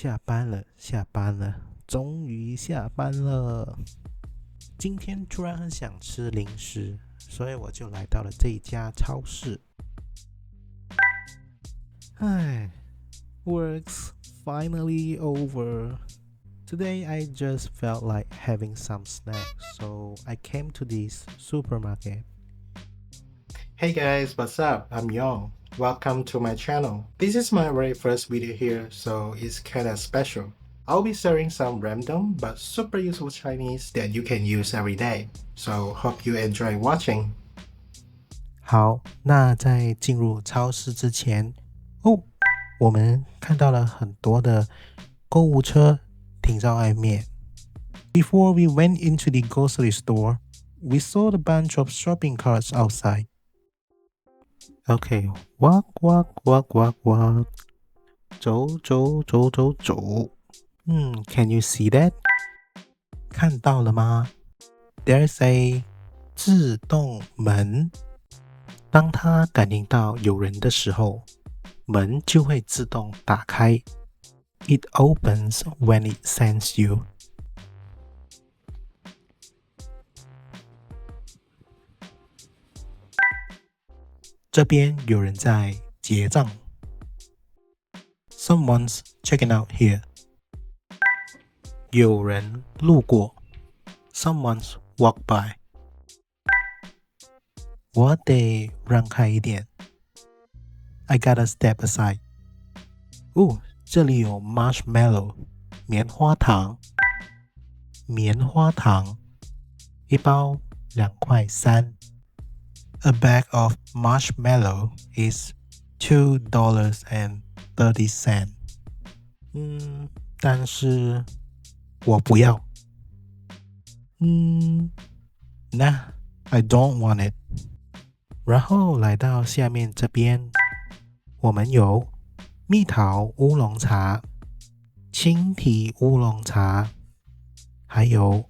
下班了，下班了，终于下班了。今天突然很想吃零食，所以我就来到了这一家超市。唉，Work's finally over. Today I just felt like having some snacks, so I came to this supermarket. Hey guys, what's up? I'm Yong. Welcome to my channel. This is my very first video here, so it's kinda special. I'll be sharing some random but super useful Chinese that you can use every day. So hope you enjoy watching. 好，那在进入超市之前，我们看到了很多的购物车停在外面。Before we went into the grocery store, we saw a bunch of shopping carts outside. Okay, walk, walk, walk, walk, walk. 走走走走走。Can you see that? 看到了吗？ There's a 自动门。当它感应到有人的时候，门就会自动打开。It opens when it sends you. 这边有人在结账。Someone's checking out here. 有人路过。Someone's walked by. 我得让开一点。I gotta step aside. 这里有 marshmallow 棉花糖。棉花糖一包2.3块。A bag of marshmallow is $2.30. 但是我不要。Nah, I don't want it. 然后来到下面这边，我们有蜜桃乌龙茶、青提乌龙茶，还有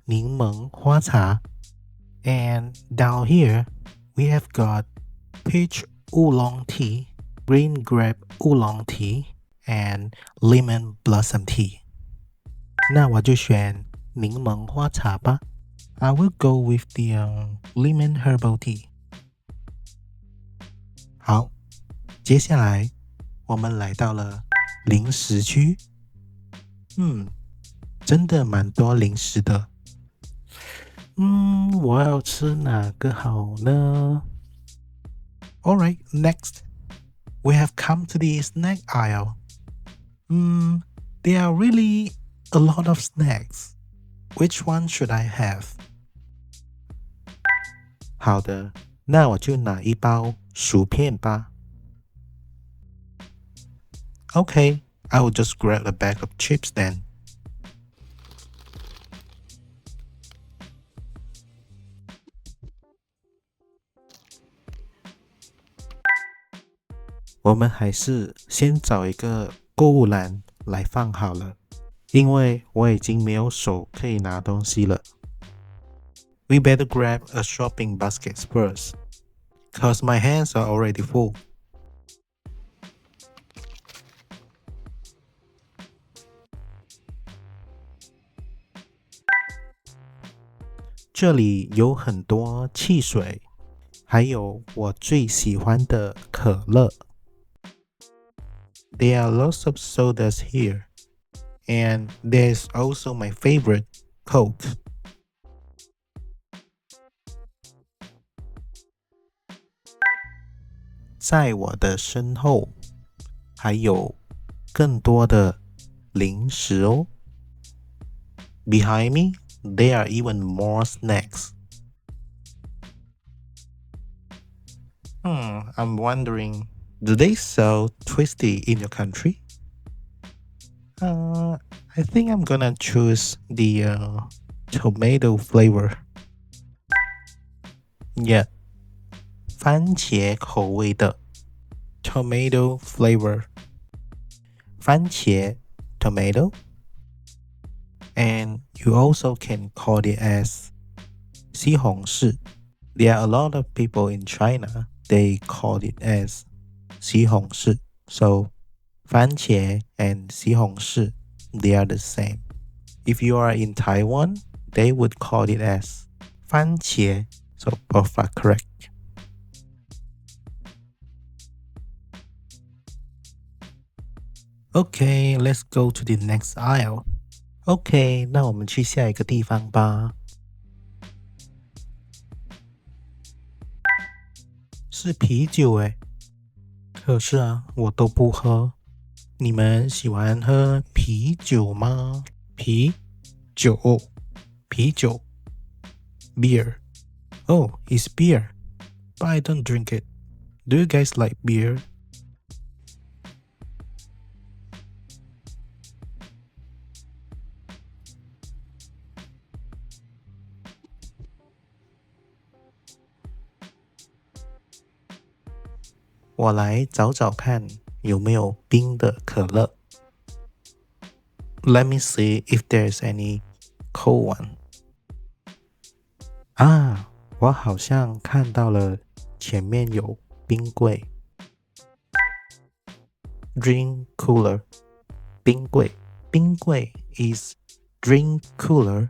柠檬花茶。And down here, we have got peach oolong tea, green grape oolong tea, and lemon blossom tea. 那我就选柠檬花茶吧。I will go with the lemon herbal tea. 好，接下来我们来到了零食区。真的蛮多零食的。我要吃哪个好呢？ Alright, next. We have come to the snack aisle. There are really a lot of snacks. Which one should I have? 好的，那我就拿一包薯片吧。Okay, I will just grab a bag of chips then. 我们还是先找一个购物篮来放好了，因为我已经没有手可以拿东西了。We better grab a shopping basket first, cause my hands are already full. 这里有很多汽水，还有我最喜欢的可乐。There are lots of sodas here, and there's also my favorite, Coke. 在我的身后还有更多的零食哦。Behind me, there are even more snacks. I'm wondering, do they sell Twisty in your country? I think I'm gonna choose the tomato flavor. Yeah, 番茄口味的 tomato flavor. 番茄 tomato. And you also can call it as 西红柿. There are a lot of people in China, they call it as 西红柿. So 番茄 and 西红柿 they are the same. If you are in Taiwan, they would call it as 番茄. So both are correct. Okay, let's go to the next aisle. Okay, 那我们去下一个地方吧。是啤酒诶，可是啊，我都不喝。你们喜欢喝啤酒吗？啤酒，啤酒 ，beer. Oh, it's beer, but I don't drink it. Do you guys like beer? 我来找找看有没有冰的可乐。Let me see if there's any cold one. 啊，我好像看到了前面有冰柜。Drink cooler. 冰柜。冰柜 is drink cooler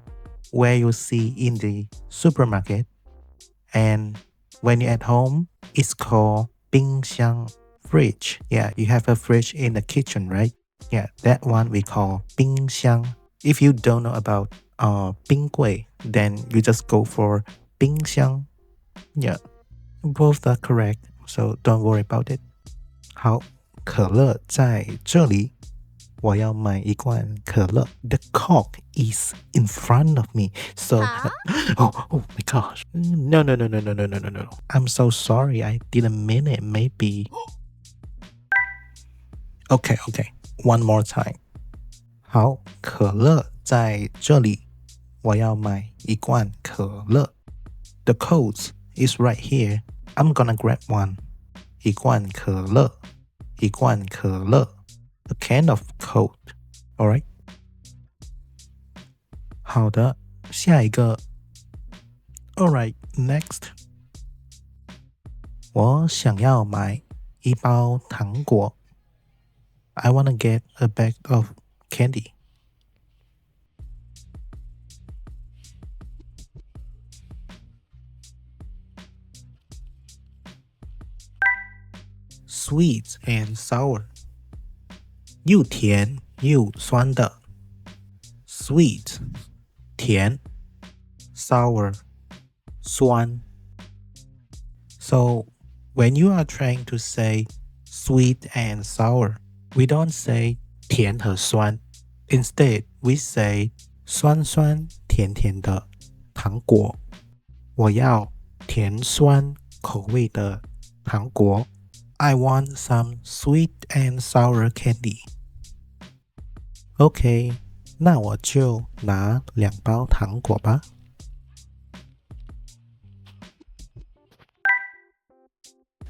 where you see in the supermarket. And when you're at home, it's called 冰箱 fridge. Yeah, you have a fridge in the kitchen, right? Yeah, that one we call 冰箱. If you don't know about 冰柜, then you just go for 冰箱. Yeah, both are correct, so don't worry about it. 好，可乐在这里。我要买一罐可乐。The Coke is in front of me. So, oh my gosh. No. I'm so sorry. I didn't mean it. Maybe. Okay. One more time. 好，可乐在这里。我要买一罐可乐。The Coke is right here. I'm gonna grab one. 一罐可乐。一罐可乐。A can of Coke. Alright. 好的，下一个。Alright, next. 我想要买一包糖果。I wanna get a bag of candy. Sweet and sour. 又甜又酸的。Sweet 甜 sour 酸 So when you are trying to say sweet and sour, we don't say 甜和酸 Instead, we say 酸酸甜甜的糖果。我要甜酸口味的糖果。I want some sweet and sour candy. OK, 那我就拿2包糖果吧。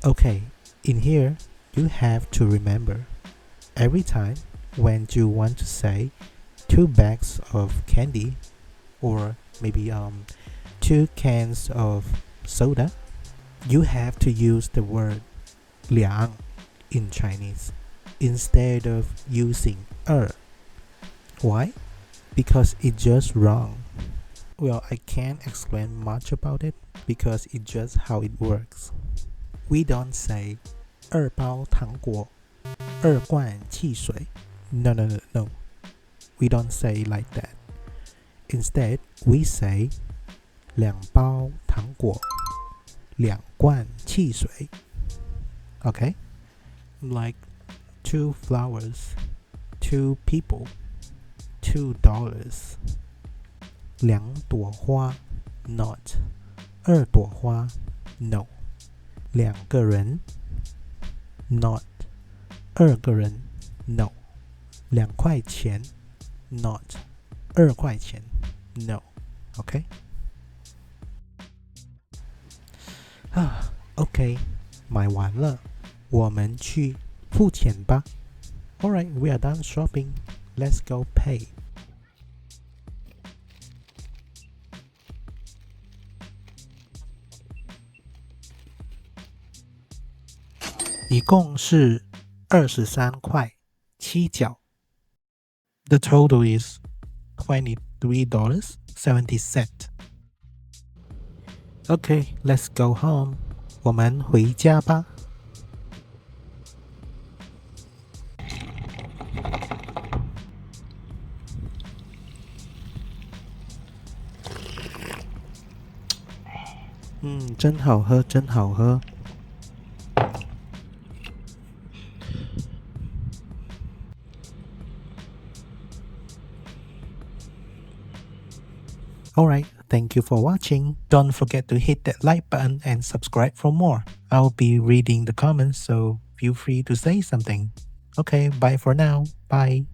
Okay, in here, you have to remember, every time when you want to say 2 bags of candy, or maybe 2 cans of soda, you have to use the word 2 in Chinese instead of using 2. Why? Because it's just wrong. Well, I can't explain much about it because it's just how it works. We don't say 2包糖果 2罐汽水 No. We don't say like that. Instead, we say 2包糖果2罐汽水 Okay? Like 2 flowers 2 people $2 2朵花 Not 2朵花 No 2个人 Not 2个人 No 2块钱 Not 2块钱 No Okay? Okay, 买完了，我们去付钱吧。Alright, we are done shopping. Let's go pay. 一共是23块七角。The total is $23.70. Okay, let's go home. 我们回家吧。真好喝，真好喝。Alright, thank you for watching. Don't forget to hit that like button and subscribe for more. I'll be reading the comments, so feel free to say something. Okay, bye for now. Bye.